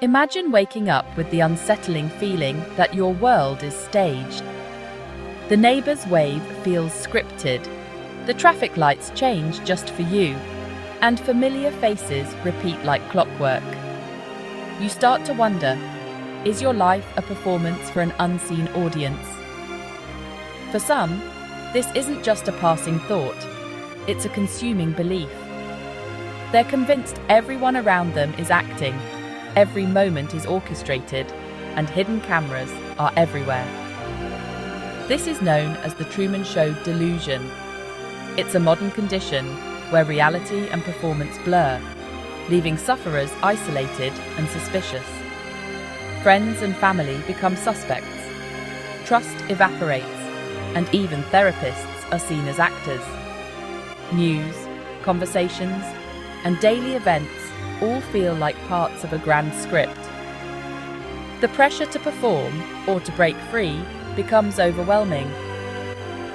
Imagine waking up with the unsettling feeling that your world is staged. The neighbor's wave feels scripted, the traffic lights change just for you, and familiar faces repeat like clockwork. You start to wonder, is your life a performance for an unseen audience? For some, this isn't just a passing thought, it's a consuming belief. They're convinced everyone around them is acting, every moment is orchestrated, and hidden cameras are everywhere. This is known as the Truman Show Delusion. It's a modern condition where reality and performance blur, leaving sufferers isolated and suspicious. Friends and family become suspects. Trust evaporates, and even therapists are seen as actors. News, conversations, and daily events all feel like parts of a grand script. The pressure to perform or to break free becomes overwhelming.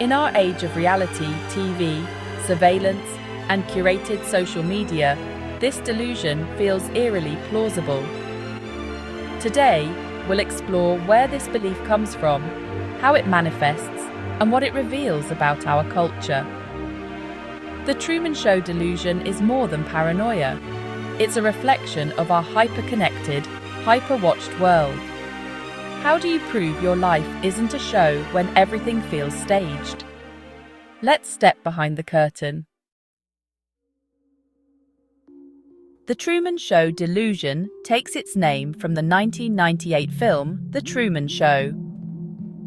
In our age of reality TV, surveillance, and curated social media, this delusion feels eerily plausible. Today, we'll explore where this belief comes from, how it manifests, and what it reveals about our culture. The Truman Show Delusion is more than paranoia. It's a reflection of our hyper-connected, hyper-watched world. How do you prove your life isn't a show when everything feels staged? Let's step behind the curtain. The Truman Show Delusion takes its name from the 1998 film The Truman Show.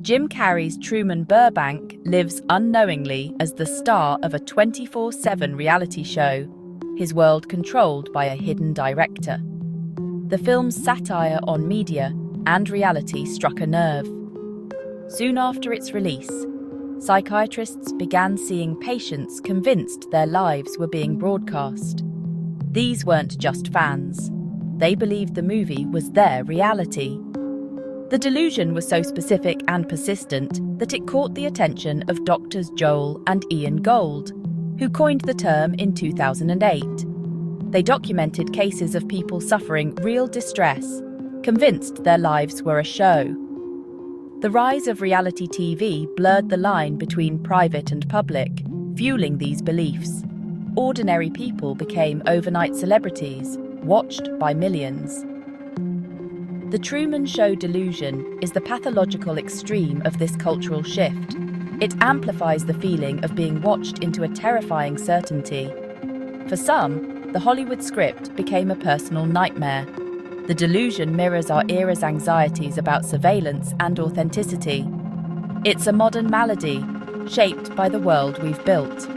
Jim Carrey's Truman Burbank lives unknowingly as the star of a 24/7 reality show, his world controlled by a hidden director. The film's satire on media and reality struck a nerve. Soon after its release, psychiatrists began seeing patients convinced their lives were being broadcast. These weren't just fans. They believed the movie was their reality. The delusion was so specific and persistent that it caught the attention of Doctors Joel and Ian Gold, who coined the term in 2008. They documented cases of people suffering real distress, convinced their lives were a show. The rise of reality TV blurred the line between private and public, fueling these beliefs. Ordinary people became overnight celebrities, watched by millions. The Truman Show Delusion is the pathological extreme of this cultural shift. It amplifies the feeling of being watched into a terrifying certainty. For some, the Hollywood script became a personal nightmare. The delusion mirrors our era's anxieties about surveillance and authenticity. It's a modern malady, shaped by the world we've built.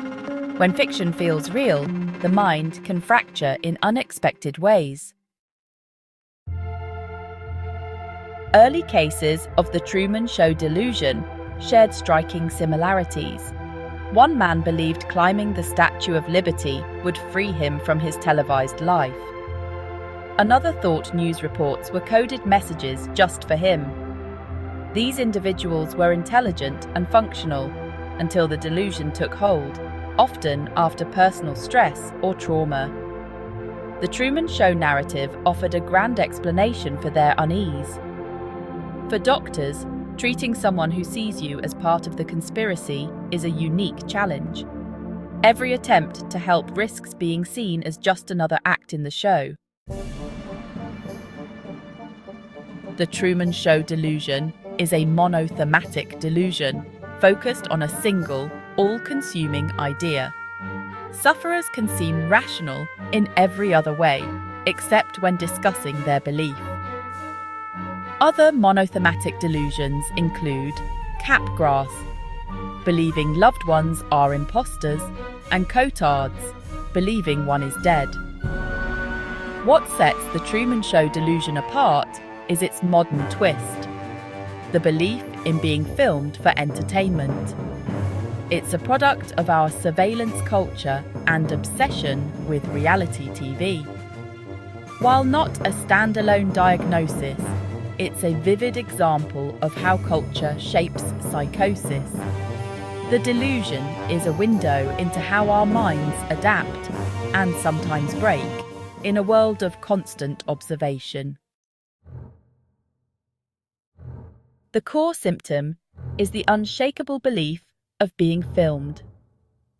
When fiction feels real, the mind can fracture in unexpected ways. Early cases of the Truman Show Delusion shared striking similarities. One man believed climbing the Statue of Liberty would free him from his televised life. Another thought news reports were coded messages just for him. These individuals were intelligent and functional until the delusion took hold, often after personal stress or trauma. The Truman Show narrative offered a grand explanation for their unease. For doctors, treating someone who sees you as part of the conspiracy is a unique challenge. Every attempt to help risks being seen as just another act in the show. The Truman Show Delusion is a monothematic delusion focused on a single, all-consuming idea. Sufferers can seem rational in every other way, except when discussing their belief. Other monothematic delusions include capgras, believing loved ones are imposters, and cotards, believing one is dead. What sets the Truman Show Delusion apart is its modern twist, the belief in being filmed for entertainment. It's a product of our surveillance culture and obsession with reality TV. While not a standalone diagnosis, it's a vivid example of how culture shapes psychosis. The delusion is a window into how our minds adapt, and sometimes break, in a world of constant observation. The core symptom is the unshakable belief of being filmed.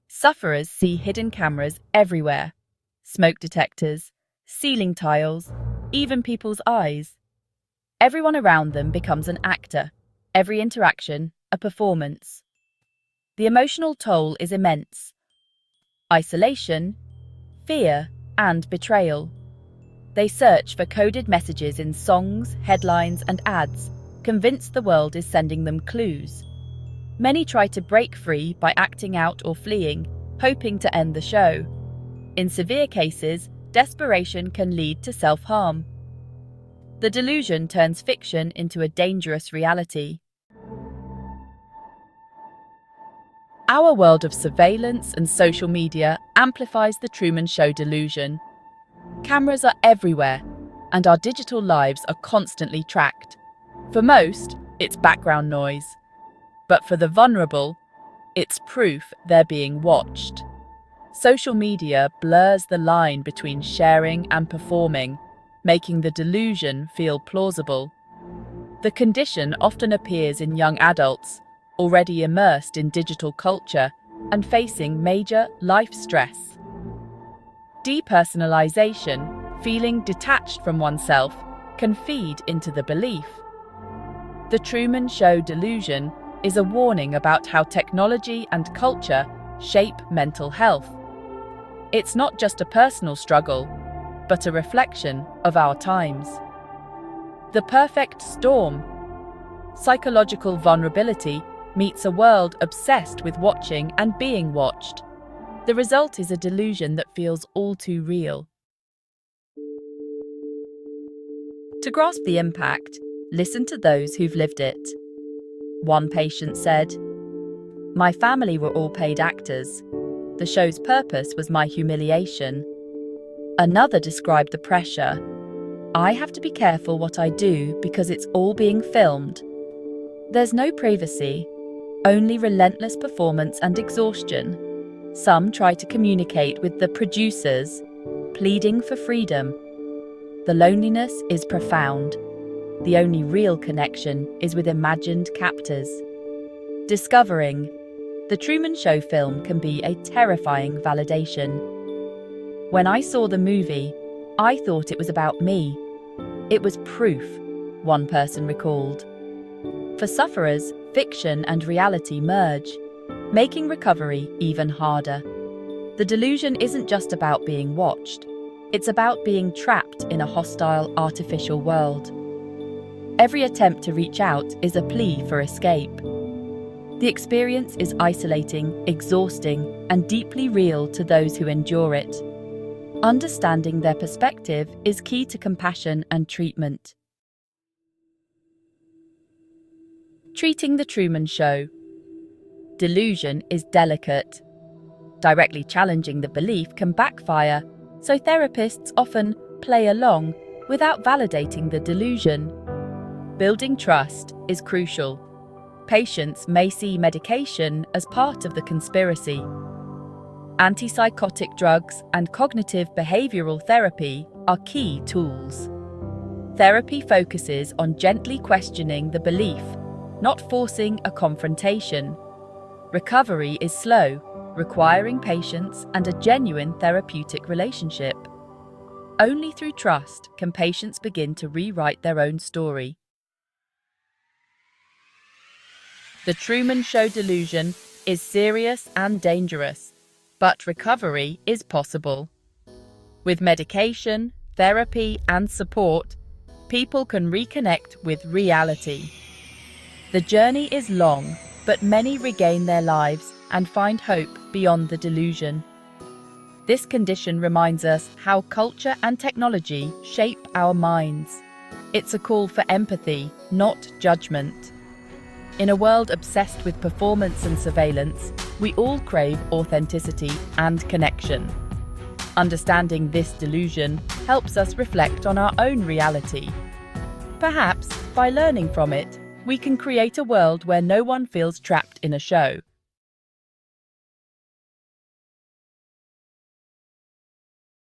Sufferers see hidden cameras everywhere, smoke detectors, ceiling tiles, even people's eyes. Everyone around them becomes an actor, every interaction a performance. The emotional toll is immense. Isolation, fear, and betrayal. They search for coded messages in songs, headlines, and ads, convinced the world is sending them clues. Many try to break free by acting out or fleeing, hoping to end the show. In severe cases, desperation can lead to self-harm. The delusion turns fiction into a dangerous reality. Our world of surveillance and social media amplifies the Truman Show delusion. Cameras are everywhere, and our digital lives are constantly tracked. For most, it's background noise. But for the vulnerable, it's proof they're being watched. Social media blurs the line between sharing and performing, making the delusion feel plausible. The condition often appears in young adults, already immersed in digital culture and facing major life stress. Depersonalization, feeling detached from oneself, can feed into the belief. The Truman Show delusion is a warning about how technology and culture shape mental health. It's not just a personal struggle, but a reflection of our times. The perfect storm. Psychological vulnerability meets a world obsessed with watching and being watched. The result is a delusion that feels all too real. To grasp the impact, listen to those who've lived it. One patient said, "My family were all paid actors. The show's purpose was my humiliation." Another described the pressure. "I have to be careful what I do because it's all being filmed. There's no privacy, only relentless performance and exhaustion." Some try to communicate with the producers, pleading for freedom. The loneliness is profound. The only real connection is with imagined captors. Discovering. The Truman Show film can be a terrifying validation. "When I saw the movie, I thought it was about me. It was proof," one person recalled. For sufferers, fiction and reality merge, making recovery even harder. The delusion isn't just about being watched. It's about being trapped in a hostile, artificial world. Every attempt to reach out is a plea for escape. The experience is isolating, exhausting, and deeply real to those who endure it. Understanding their perspective is key to compassion and treatment. Treating the Truman Show. Delusion is delicate. Directly challenging the belief can backfire, so therapists often play along without validating the delusion. Building trust is crucial. Patients may see medication as part of the conspiracy. Antipsychotic drugs and cognitive behavioral therapy are key tools. Therapy focuses on gently questioning the belief, not forcing a confrontation. Recovery is slow, requiring patience and a genuine therapeutic relationship. Only through trust can patients begin to rewrite their own story. The Truman Show delusion is serious and dangerous, but recovery is possible. With medication, therapy, and support, people can reconnect with reality. The journey is long, but many regain their lives and find hope beyond the delusion. This condition reminds us how culture and technology shape our minds. It's a call for empathy, not judgment. In a world obsessed with performance and surveillance, we all crave authenticity and connection. Understanding this delusion helps us reflect on our own reality. Perhaps, by learning from it, we can create a world where no one feels trapped in a show,